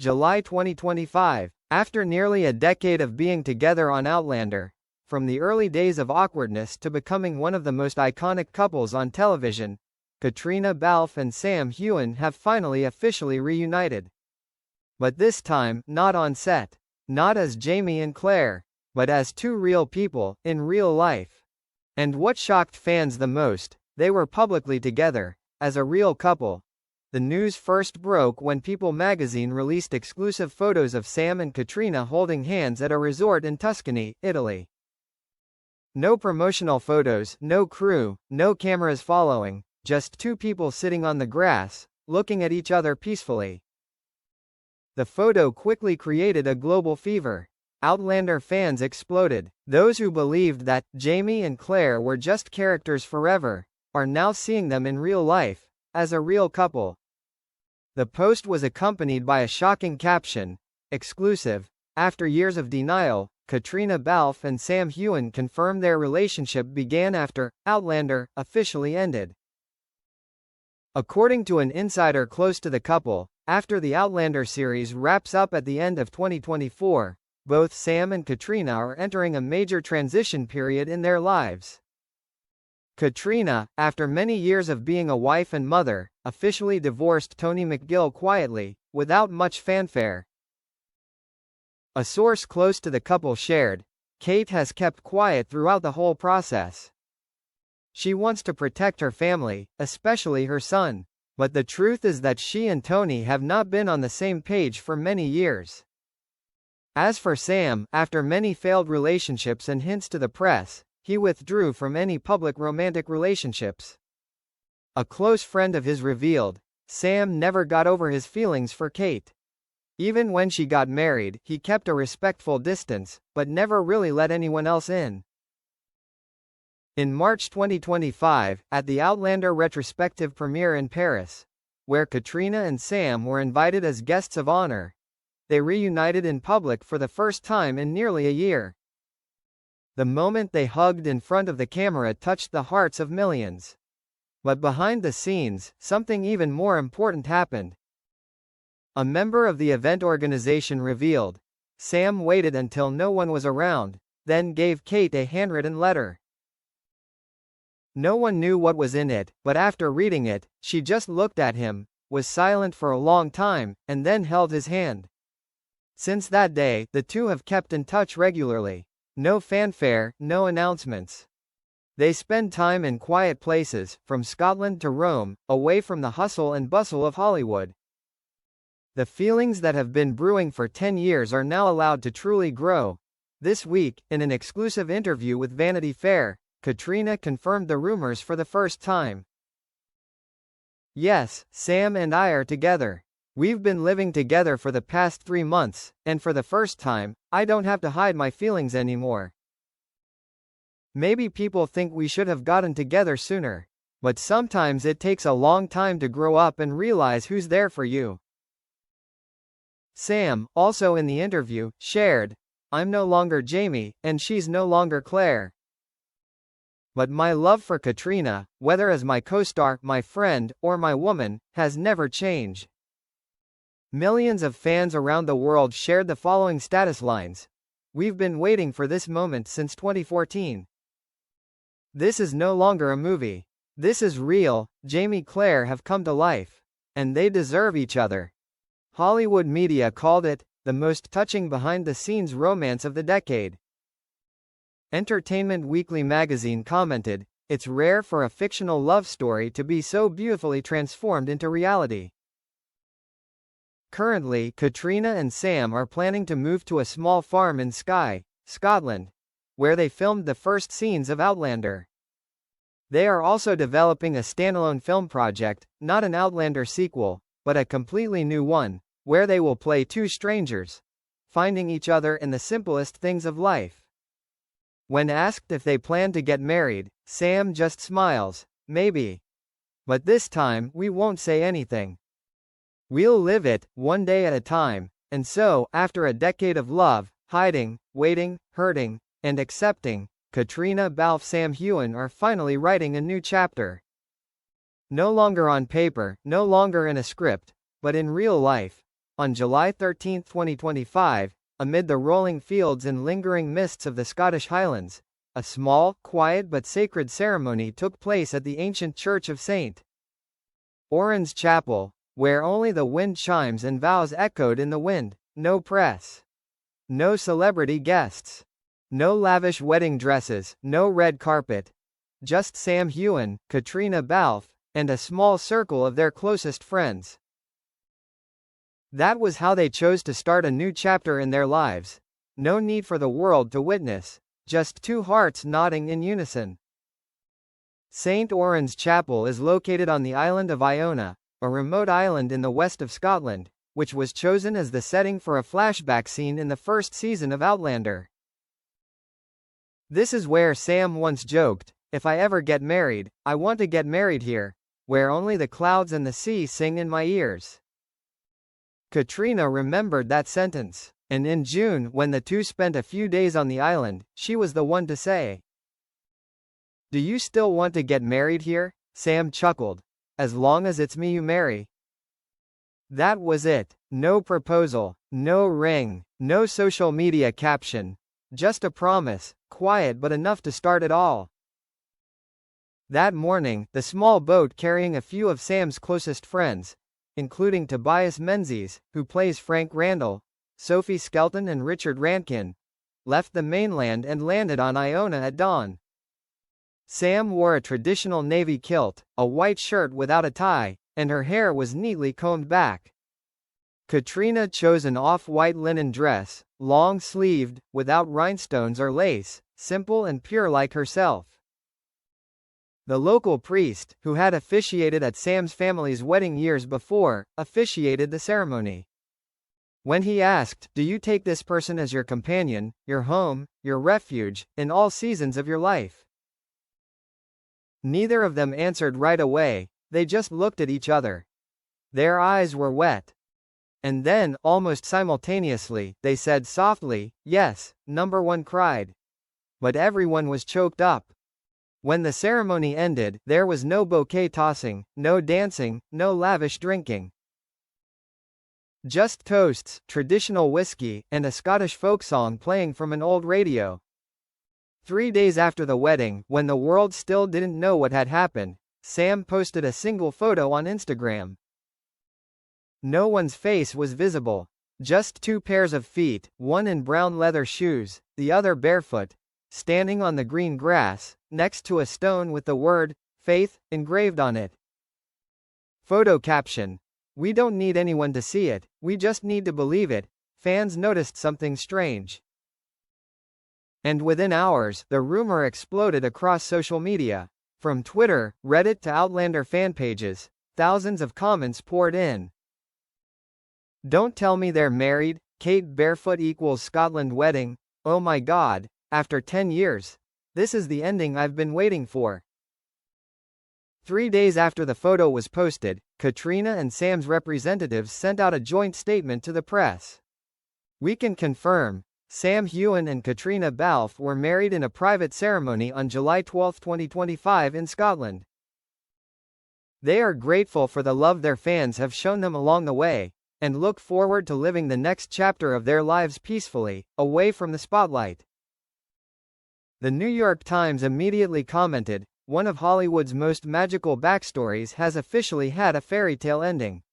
July 2025. After nearly a decade of being together on Outlander, from the early days of awkwardness to becoming one of the most iconic couples on television, Caitriona Balfe and Sam Heughan have finally officially reunited. But this time, not on set. Not as Jamie and Claire, but as two real people, in real life. And what shocked fans the most, they were publicly together, as a real couple. The news first broke when People magazine released exclusive photos of Sam and Caitriona holding hands at a resort in Tuscany, Italy. No promotional photos, no crew, no cameras following, just two people sitting on the grass, looking at each other peacefully. The photo quickly created a global fever. Outlander fans exploded. Those who believed that Jamie and Claire were just characters forever are now seeing them in real life, as a real couple. The post was accompanied by a shocking caption, "Exclusive. After years of denial, Caitriona Balfe and Sam Heughan confirmed their relationship began after Outlander officially ended." According to an insider close to the couple, after the Outlander series wraps up at the end of 2024, both Sam and Caitriona are entering a major transition period in their lives. Caitriona, after many years of being a wife and mother, officially divorced Tony McGill quietly, without much fanfare. A source close to the couple shared, "Kate has kept quiet throughout the whole process. She wants to protect her family, especially her son. But the truth is that she and Tony have not been on the same page for many years." As for Sam, after many failed relationships and hints to the press, he withdrew from any public romantic relationships. A close friend of his revealed, Sam never got over his feelings for Kate. Even when she got married, he kept a respectful distance, but never really let anyone else in. In March 2025, at the Outlander retrospective premiere in Paris, where Caitriona and Sam were invited as guests of honor, they reunited in public for the first time in nearly a year. The moment they hugged in front of the camera touched the hearts of millions. But behind the scenes, something even more important happened. A member of the event organization revealed, Sam waited until no one was around, then gave Kate a handwritten letter. No one knew what was in it, but after reading it, she just looked at him, was silent for a long time, and then held his hand. Since that day, the two have kept in touch regularly. No fanfare, no announcements. They spend time in quiet places, from Scotland to Rome, away from the hustle and bustle of Hollywood. The feelings that have been brewing for 10 years are now allowed to truly grow. This week, in an exclusive interview with Vanity Fair, Caitriona confirmed the rumors for the first time. "Yes, Sam and I are together. We've been living together for the past 3 months, and for the first time, I don't have to hide my feelings anymore. Maybe people think we should have gotten together sooner. But sometimes it takes a long time to grow up and realize who's there for you." Sam, also in the interview, shared, "I'm no longer Jamie, and she's no longer Claire. But my love for Caitriona, whether as my co-star, my friend, or my woman, has never changed." Millions of fans around the world shared the following status lines. "We've been waiting for this moment since 2014. This is no longer a movie. This is real. Jamie Claire have come to life. And they deserve each other." Hollywood media called it the most touching behind-the-scenes romance of the decade. Entertainment Weekly magazine commented, "It's rare for a fictional love story to be so beautifully transformed into reality." Currently, Caitriona and Sam are planning to move to a small farm in Skye, Scotland, where they filmed the first scenes of Outlander. They are also developing a standalone film project, not an Outlander sequel, but a completely new one, where they will play two strangers, finding each other in the simplest things of life. When asked if they plan to get married, Sam just smiles, "Maybe. But this time, we won't say anything. We'll live it, one day at a time." And so, after a decade of love, hiding, waiting, hurting, and accepting, Caitriona Balfe Sam Heughan are finally writing a new chapter. No longer on paper, no longer in a script, but in real life. On July 13, 2025, amid the rolling fields and lingering mists of the Scottish Highlands, a small, quiet but sacred ceremony took place at the ancient church of St. Oran's Chapel, where only the wind chimes and vows echoed in the wind. No press. No celebrity guests. No lavish wedding dresses, no red carpet. Just Sam Heughan, Caitriona Balfe, and a small circle of their closest friends. That was how they chose to start a new chapter in their lives. No need for the world to witness. Just two hearts nodding in unison. St. Oran's Chapel is located on the island of Iona, a remote island in the west of Scotland, which was chosen as the setting for a flashback scene in the first season of Outlander. This is where Sam once joked, "If I ever get married, I want to get married here, where only the clouds and the sea sing in my ears." Caitriona remembered that sentence, and in June, when the two spent a few days on the island, she was the one to say, "Do you still want to get married here?" Sam chuckled. "As long as it's me you marry." That was it. No proposal, no ring, no social media caption. Just a promise, quiet but enough to start it all. That morning, the small boat carrying a few of Sam's closest friends, including Tobias Menzies, who plays Frank Randall, Sophie Skelton and Richard Rankin, left the mainland and landed on Iona at dawn. Sam wore a traditional navy kilt, a white shirt without a tie, and her hair was neatly combed back. Caitriona chose an off-white linen dress, long-sleeved, without rhinestones or lace, simple and pure like herself. The local priest, who had officiated at Sam's family's wedding years before, officiated the ceremony. When he asked, "Do you take this person as your companion, your home, your refuge, in all seasons of your life?" Neither of them answered right away, they just looked at each other. Their eyes were wet. And then, almost simultaneously, they said softly, "Yes," number one cried. But everyone was choked up. When the ceremony ended, there was no bouquet tossing, no dancing, no lavish drinking. Just toasts, traditional whiskey, and a Scottish folk song playing from an old radio. 3 days after the wedding, when the world still didn't know what had happened, Sam posted a single photo on Instagram. No one's face was visible. Just two pairs of feet, one in brown leather shoes, the other barefoot, standing on the green grass, next to a stone with the word, "Faith," engraved on it. Photo caption: "We don't need anyone to see it, we just need to believe it." Fans noticed something strange. And within hours, the rumor exploded across social media. From Twitter, Reddit to Outlander fan pages, thousands of comments poured in. "Don't tell me they're married, Kate barefoot equals Scotland wedding, oh my god, after 10 years. This is the ending I've been waiting for." 3 days after the photo was posted, Caitriona and Sam's representatives sent out a joint statement to the press. "We can confirm, Sam Heughan and Caitriona Balfe were married in a private ceremony on July 12, 2025 in Scotland. They are grateful for the love their fans have shown them along the way, and look forward to living the next chapter of their lives peacefully, away from the spotlight." The New York Times immediately commented, "One of Hollywood's most magical backstories has officially had a fairy tale ending.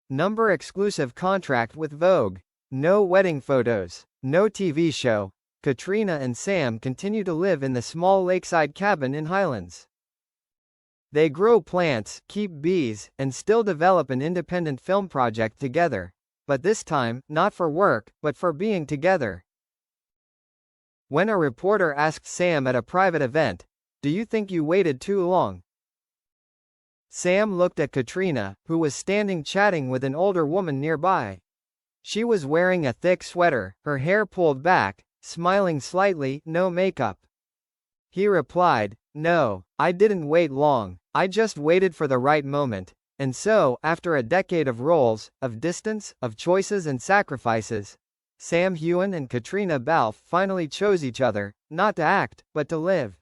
Number exclusive contract with Vogue. No wedding photos. No TV show. Caitriona and Sam continue to live in the small lakeside cabin in Highlands. They grow plants, keep bees, and still develop an independent film project together. But this time, not for work, but for being together." When a reporter asked Sam at a private event, "Do you think you waited too long?" Sam looked at Caitriona, who was standing chatting with an older woman nearby. She was wearing a thick sweater, her hair pulled back, smiling slightly, no makeup. He replied, "No, I didn't wait long, I just waited for the right moment. And so, after a decade of roles, of distance, of choices and sacrifices, Sam Heughan and Caitriona Balfe finally chose each other, not to act, but to live."